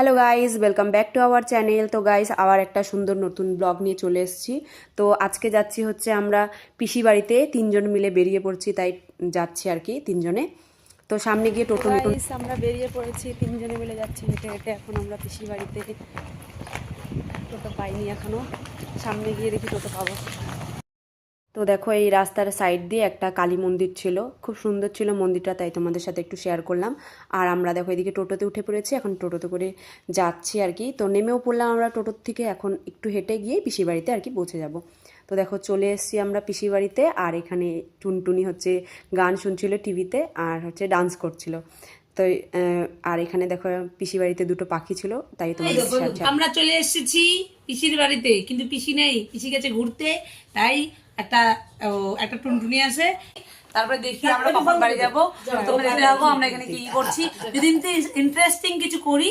Hello guys, welcome back to our channel. তো guys আবার একটা সুন্দর নতুন ব্লগ নিয়ে চলে এসেছি। তো আজকে যাচ্ছি হচ্ছে আমরা পিসি বাড়িতে, তিনজন মিলে বেরিয়ে পড়ছি, তাই যাচ্ছি আর কি তিনজনে। তো সামনে গিয়ে টোটো আমরা বেরিয়ে পড়েছি, তিনজনে মিলে যাচ্ছি হেঁটে হেঁটে। এখন আমরা পিসি বাড়িতে, টোটো পাইনি এখনো, সামনে গিয়ে দেখি টোটো পাবো। তো দেখো এই রাস্তার সাইড দিয়ে একটা কালী মন্দির ছিল, খুব সুন্দর ছিল মন্দিরটা, তাই তোমাদের সাথে একটু শেয়ার করলাম। আর আমরা দেখো এদিকে টোটোতে উঠে পড়েছি, এখন টোটোতে করে যাচ্ছি আর কি। তো নেমেও পড়লাম আমরা টোটোর থেকে, এখন একটু হেঁটে গিয়ে পিসি বাড়িতে আর কি পৌঁছে যাব। তো দেখো চলে এসেছি আমরা পিসি বাড়িতে, আর এখানে টুনটুনি হচ্ছে গান শুনছিল টিভিতে, আর হচ্ছে ডান্স করছিল। তো আর এখানে দেখো পিসি বাড়িতে দুটো পাখি ছিল, তাই তোমাদের আমরা চলে এসেছি পিসির বাড়িতে, কিন্তু পিসি নেই, পিসি গেছে ঘুরতে। তাই একটা একটা টুনটুনি আছে। তারপরে দেখি আমরা কখন বাড়ি যাবো, তোমরা দেখতে যাবো আমরা এখানে কি করছি। যদি ইন্টারেস্টিং কিছু করি